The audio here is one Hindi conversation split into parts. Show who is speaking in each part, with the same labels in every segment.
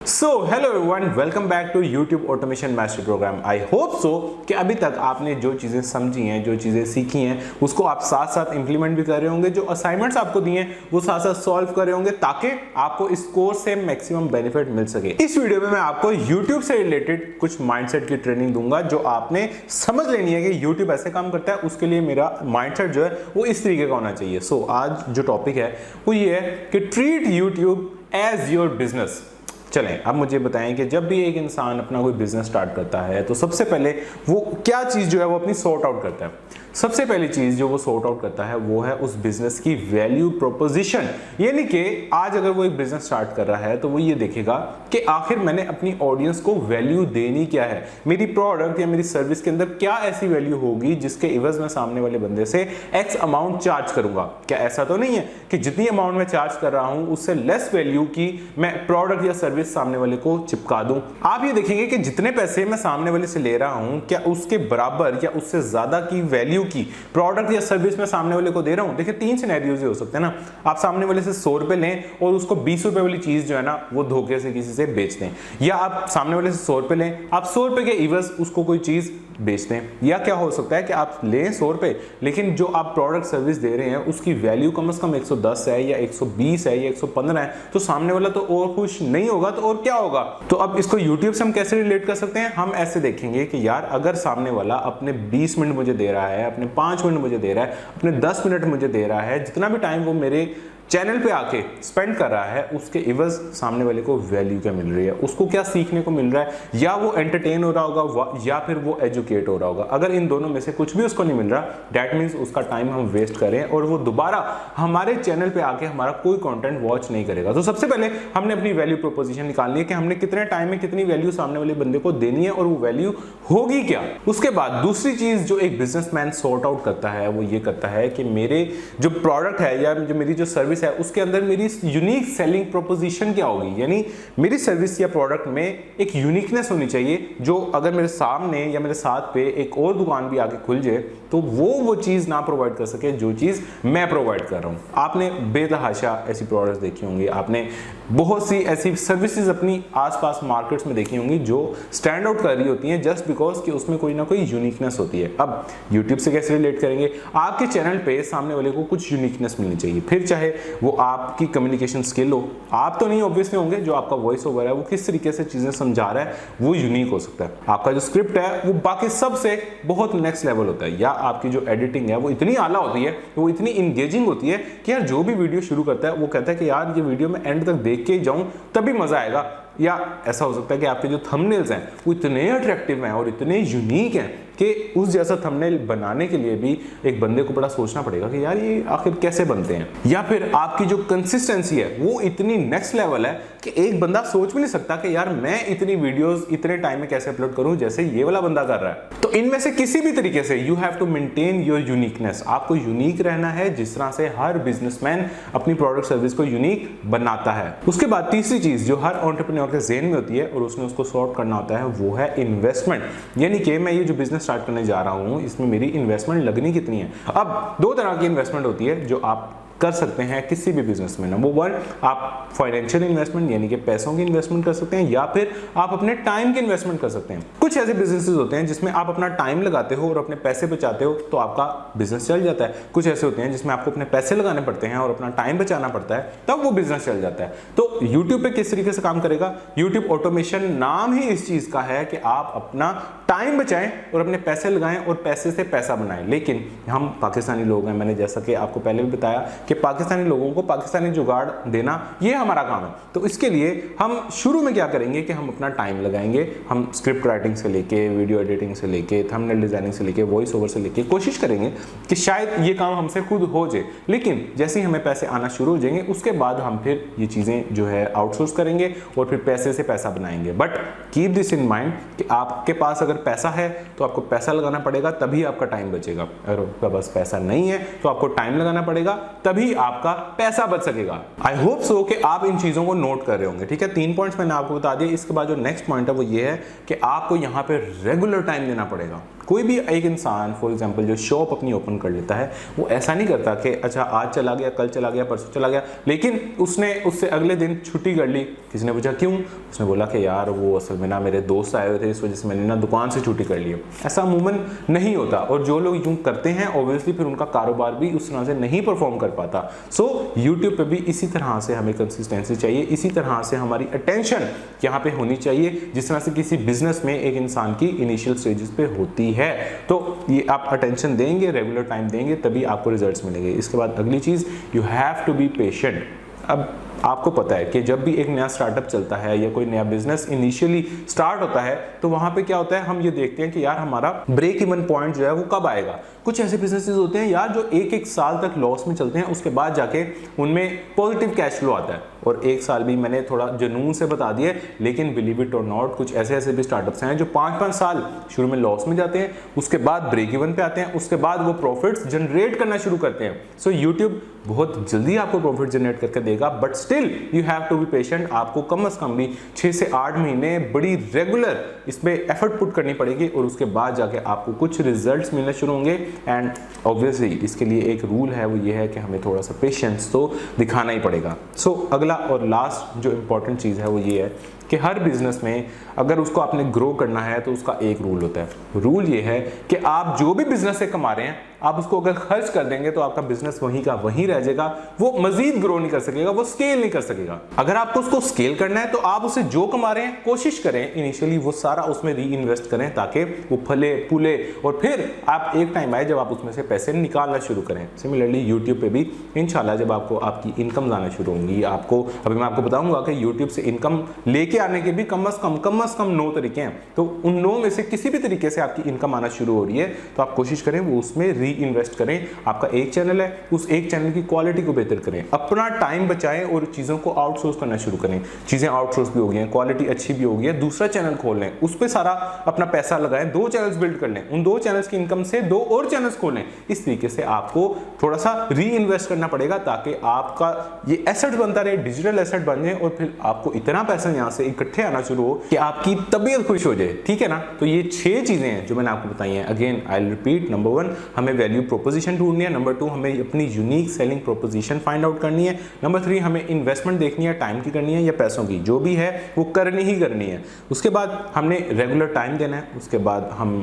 Speaker 1: So hello everyone, welcome back to YouTube automation master program. I hope so कि अभी तक आपने जो चीज़ें समझी हैं, जो चीज़ें सीखी हैं, उसको आप साथ साथ इंप्लीमेंट भी कर रहे होंगे। जो असाइनमेंट्स आपको दिए हैं वो साथ साथ सॉल्व कर रहे होंगे ताकि आपको इस कोर्स से मैक्सिमम बेनिफिट मिल सके। इस वीडियो में मैं आपको यूट्यूब से रिलेटेड कुछ माइंडसेट की ट्रेनिंग दूंगा जो आपने समझ लेनी है कि यूट्यूब ऐसे काम करता है। उसके लिए मेरा माइंडसेट जो है वो इस तरीके का होना चाहिए। सो आज जो टॉपिक है वो ये है कि treat YouTube as your business. चलें, अब मुझे बताएं कि जब भी एक इंसान अपना कोई बिजनेस स्टार्ट करता है तो सबसे पहले वो क्या चीज़ जो है वो अपनी सॉर्ट आउट करता है। सबसे पहली चीज़ जो वो सॉर्ट आउट करता है वो है उस बिजनेस की वैल्यू प्रोपोजिशन। यानी कि आज अगर वो एक बिजनेस स्टार्ट कर रहा है तो वो ये देखेगा कि आखिर मैंने अपनी ऑडियंस को वैल्यू देनी क्या है, मेरी प्रोडक्ट या मेरी सर्विस के अंदर क्या ऐसी वैल्यू होगी जिसके इवज में सामने वाले बंदे से एक्स अमाउंट चार्ज करूंगा। क्या ऐसा तो नहीं है कि जितनी अमाउंट मैं चार्ज कर रहा हूं उससे लेस वैल्यू की मैं प्रोडक्ट या सर्विस सामने वाले को चिपका दूं। आप ये देखेंगे कि जितने पैसे मैं सामने वाले से ले रहा हूं क्या उसके बराबर या उससे ज्यादा की वैल्यू की प्रोडक्ट या सर्विस में सामने वाले को दे रहा हूं। देखिए, तीन सिनेरियोज हो सकते हैं ना। आप सामने वाले से 100 रुपए लें और उसको 20 रुपए वाली चीज जो है ना वो धोखे से किसी से बेच दें, या आप सामने वाले से 100 रुपए लें, आप 100 रुपए के इवज उसको कोई चीज बेच दें। या क्या हो सकता है कि आप लें 100 रुपए लेकिन जो आप प्रोडक्ट सर्विस दे रहे हैं उसकी वैल्यू कम से कम 110 है या 120 है या 115 है, तो सामने वाला तो और खुश नहीं होगा तो और क्या होगा। तो अब इसको यूट्यूब से हम कैसे रिलेट कर सकते हैं? हम ऐसे देखेंगे कि यार अगर सामने वाला अपने 20 मिनट मुझे दे रहा है, अपने 5 मिनट मुझे दे रहा है, अपने 10 मिनट मुझे दे रहा है, जितना भी टाइम वो मेरे चैनल पे आके स्पेंड कर रहा है उसके इवज सामने वाले को वैल्यू क्या मिल रही है, उसको क्या सीखने को मिल रहा है, या वो एंटरटेन हो रहा होगा या फिर वो एजुकेट हो रहा होगा। अगर इन दोनों में से कुछ भी उसको नहीं मिल रहा, दैट मीन्स उसका टाइम हम वेस्ट करें और वो दोबारा हमारे चैनल पे आके हमारा कोई कंटेंट वॉच नहीं करेगा। तो सबसे पहले हमने अपनी वैल्यू प्रोपोजिशन निकालनी है कि हमने कितने टाइम में कितनी वैल्यू सामने वाले बंदे को देनी है और वो वैल्यू होगी क्या। उसके बाद दूसरी चीज जो एक बिजनेसमैन सॉर्ट आउट करता है वो ये करता है कि मेरे जो प्रोडक्ट है या जो मेरी जो सर्विस है उसके अंदर मेरी यूनिक सेलिंग प्रोपोजिशन क्या होगी। यानी मेरी सर्विस या प्रोडक्ट में एक यूनिकनेस होनी चाहिए जो अगर मेरे सामने या मेरे साथ पे एक और दुकान भी आके खुल जाए तो वो चीज ना प्रोवाइड कर सके जो चीज मैं प्रोवाइड कर रहा हूं। आपने बेतहाशा ऐसी प्रोडक्ट्स देखी होंगी, आपने बहुत सी ऐसी सर्विसेज अपनी आसपास मार्केट्स में देखी होंगी जो स्टैंड आउट कर रही होती हैं जस्ट बिकॉज कि उसमें कोई ना कोई यूनिकनेस होती है। अब यूट्यूब से कैसे रिलेट करेंगे? आपके चैनल पे सामने वाले को कुछ यूनिकनेस मिलनी चाहिए, फिर चाहे वो आपकी कम्युनिकेशन स्किल हो, आप तो नहीं ऑब्वियसली होंगे, जो आपका वॉइस ओवर है वो किस तरीके से चीजें समझा रहा है वो यूनिक हो सकता है, आपका जो स्क्रिप्ट है वो बाकी सबसे बहुत नेक्स्ट लेवल होता है, या आपकी जो एडिटिंग है वो इतनी आला होती है, वो इतनी इंगेजिंग होती है कि यार जो भी वीडियो शुरू करता है वो कहता है कि यार ये वीडियो मैं एंड तक देख के ही जाऊं तभी मजा आएगा। या ऐसा हो सकता है कि आपके जो थंबनेल्स हैं वो इतने अट्रैक्टिव हैं और इतने यूनिक हैं कि उस जैसा थंबनेल बनाने के लिए भी एक बंदे को बड़ा सोचना पड़ेगा कि यार ये आखिर कैसे बनते हैं। या फिर आपकी जो कंसिस्टेंसी है वो इतनी नेक्स्ट लेवल है कि एक बंदा सोच भी नहीं सकता कि यार मैं इतनी वीडियोस इतने टाइम में कैसे अपलोड करूं जैसे ये वाला बंदा कर रहा है। तो इनमें से किसी भी तरीके से you have to maintain your uniqueness. आपको यूनिक रहना है जिस तरह से हर बिजनेसमैन अपनी प्रोडक्ट सर्विस को यूनिक बनाता है। उसके बाद तीसरी चीज जो हर एंटरप्रेन्योर के ज़हन में होती है और उसने उसको सॉर्ट करना होता है वो है इन्वेस्टमेंट। यानी कि मैं ये जो बिजनेस स्टार्ट करने जा रहा हूं इसमें मेरी इन्वेस्टमेंट लगनी कितनी है। अब दो तरह की इन्वेस्टमेंट होती है जो आप कर सकते हैं किसी भी बिजनेस में। नंबर वन, आप फाइनेंशियल इन्वेस्टमेंट यानी कि पैसों की इन्वेस्टमेंट कर सकते हैं, या फिर आप अपने टाइम की इन्वेस्टमेंट कर सकते हैं। कुछ ऐसे बिजनेसेस होते हैं जिसमें आप अपना टाइम लगाते हो और अपने पैसे बचाते हो तो आपका बिजनेस चल जाता है। कुछ ऐसे होते हैं जिसमें आपको अपने पैसे लगाने पड़ते हैं और अपना टाइम बचाना पड़ता है, तब वो बिजनेस चल जाता है। तो यूट्यूब पे किस तरीके से काम करेगा? यूट्यूब ऑटोमेशन नाम ही इस चीज का है कि आप अपना टाइम बचाएं और अपने पैसे लगाएं और पैसे से पैसा बनाएं। लेकिन हम पाकिस्तानी लोग हैं, मैंने जैसा कि आपको पहले भी बताया कि पाकिस्तानी लोगों को पाकिस्तानी जुगाड़ देना ये हमारा काम है। तो इसके लिए हम शुरू में क्या करेंगे कि हम अपना टाइम लगाएंगे। हम स्क्रिप्ट राइटिंग से लेके वीडियो एडिटिंग से लेके थंबनेल डिजाइनिंग से लेके वॉइस ओवर से लेके कोशिश करेंगे कि शायद ये काम हमसे खुद हो जाए। लेकिन जैसे ही हमें पैसे आना शुरू हो जाएंगे उसके बाद हम फिर ये चीजें जो है आउटसोर्स करेंगे और फिर पैसे से पैसा बनाएंगे। But keep this in mind कि आपके पास अगर पैसा है तो आपको पैसा लगाना पड़ेगा तभी आपका टाइम बचेगा। अगर आपका पास पैसा नहीं है तो आपको टाइम लगाना पड़ेगा तभी आपका पैसा बच सकेगा। आई होप सो कि आप इन चीजों को नोट कर रहे होंगे। ठीक है, 3 पॉइंट्स मैंने आपको बता दिए। इसके बाद जो नेक्स्ट पॉइंट है वो ये है कि आपको यहाँ पे रेगुलर टाइम देना पड़ेगा। कोई भी एक इंसान फॉर एग्जांपल जो शॉप अपनी ओपन कर लेता है, वो ऐसा नहीं करता कि अच्छा आज चला गया, कल चला गया, परसों चला गया, लेकिन उसने उससे अगले दिन छुट्टी कर ली। किसी ने पूछा क्यों? उसने बोला कि यार वो असल में ना मेरे दोस्त आए हुए थे, इस वजह से मैंने ना दुकान से छुट्टी कर ली। ऐसा अमूमन नहीं होता, और जो लोग यूँ करते हैं ऑब्वियसली फिर उनका कारोबार भी उस तरह से नहीं परफॉर्म कर पाता। सो यूट्यूब पे भी इसी तरह से हमें कंसिस्टेंसी चाहिए, इसी तरह से हमारी अटेंशन यहाँ पे होनी चाहिए जिस तरह से किसी बिजनेस में एक इंसान की इनिशियल स्टेजेस पे होती है। तो ये आप अटेंशन देंगे, रेगुलर टाइम देंगे, तभी आपको रिजल्ट्स मिलेंगे। इसके बाद अगली चीज़, you have to be patient. अब आपको पता है कि जब भी एक नया स्टार्टअप चलता है या कोई नया बिजनेस इनिशियली स्टार्ट होता है, तो वहां पे क्या होता है, हम ये देखते हैं कि यार हमारा ब्रेक इवन पॉइंट जो है वो कब आएगा। कुछ ऐसे बिजनेसेस होते हैं यार जो एक साल तक लॉस में चलते हैं, उसके बाद जाके उनमें पॉजिटिव कैश फ्लो आता है। और एक साल भी मैंने थोड़ा जुनून से बता दिए, लेकिन बिलीव इट और नॉट कुछ ऐसे भी स्टार्टअप्स हैं जो 5-5 साल शुरू में लॉस में जाते हैं, उसके बाद ब्रेक इवन पे आते हैं, उसके बाद वो प्रॉफिट्स जनरेट करना शुरू करते हैं। सो यूट्यूब बहुत जल्दी आपको प्रॉफिट जनरेट करके देगा, but still you have to be patient. आपको कम से कम भी 6 से 8 महीने बड़ी रेगुलर इसमें एफर्ट पुट करनी पड़ेगी, और उसके बाद जाके आपको कुछ रिजल्ट्स मिलने शुरू होंगे। एंड ऑब्वियसली इसके लिए एक रूल है, वो ये है कि हमें थोड़ा सा पेशेंस तो दिखाना ही पड़ेगा। सो अगला और लास्ट जो इंपॉर्टेंट चीज़ है वो ये है कि हर बिजनेस में अगर उसको आपने ग्रो करना है तो उसका एक रूल होता है। रूल ये है कि आप जो भी बिजनेस से कमा रहे हैं, आप उसको अगर खर्च कर देंगे तो आपका बिजनेस वहीं का वहीं रह जाएगा, वो मजीद ग्रो नहीं कर सकेगा, वो स्केल नहीं कर सकेगा। अगर आपको उसको स्केल करना है तो आप उसे जो कमा रहे हैं कोशिश करें इनिशियली वो सारा उसमें री इन्वेस्ट करें, ताकि वो फले फूले और फिर आप एक टाइम आए जब आप उसमें से पैसे निकालना शुरू करें। सिमिलरली यूट्यूब पे भी इंशाल्लाह जब आपको आपकी इनकम लाना शुरू होंगी, आपको अभी मैं आपको बताऊंगा कि यूट्यूब से इनकम लेके आने के भी कम से कम 9 तरीके हैं। तो उन 9 में से किसी भी तरीके से आपकी इनकम आना शुरू हो रही है तो आप कोशिश करें वो उसमें री इन्वेस्ट करें। आपका एक चैनल है, उस एक चैनल की क्वालिटी को बेहतर करें, अपना टाइम बचाएं और चीज़ों को आउटसोर्स करना शुरू करें। चीज़ें आउटसोर्स भी हो गई हैं, क्वालिटी अच्छी भी हो गई है, दूसरा चैनल खोल लें, उस पर सारा अपना पैसा लगाएं, 2 चैनल्स बिल्ड कर लें, उन 2 चैनल्स की इनकम से 2 और चैनल्स खोलें। इस तरीके से आपको थोड़ा सा री इन्वेस्ट करना पड़ेगा ताकि आपका ये एसेट बनता रहे, डिजिटल एसेट बन जाए, और फिर आपको इतना पैसा यहाँ से इकट्ठे आना शुरू हो कि आपकी तबीयत खुश हो जाए। ठीक है ना? तो ये 6 चीजें हैं जो मैंने आपको बताई हैं। Again I will repeat, number 1 हमें वैल्यू प्रोपोजिशन ढूंढनी है, नंबर 2 हमें अपनी unique selling proposition find out करनी है, नंबर 3 हमें इन्वेस्टमेंट देखनी है, टाइम की करनी है या पैसों की, जो भी है वो करनी ही करनी है। उसके बाद हमने रेगुलर टाइम देना है, उसके बाद हम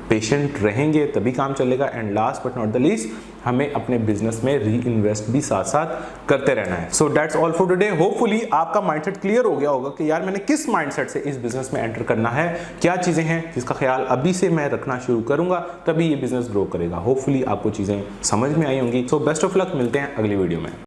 Speaker 1: पेशेंट रहेंगे तभी काम चलेगा, and last but not the least हमें अपने बिजनेस में री इन्वेस्ट भी साथ साथ करते रहना है। So that's all for today. Hopefully आपका माइंडसेट क्लियर हो गया होगा कि यार मैंने किस माइंडसेट से इस बिजनेस में एंटर करना है, क्या चीजें हैं जिसका ख्याल अभी से मैं रखना शुरू करूंगा, तभी ये बिजनेस ग्रो करेगा। होपफुली आपको चीजें समझ में आई होंगी। सो बेस्ट ऑफ लक, मिलते हैं अगली वीडियो में।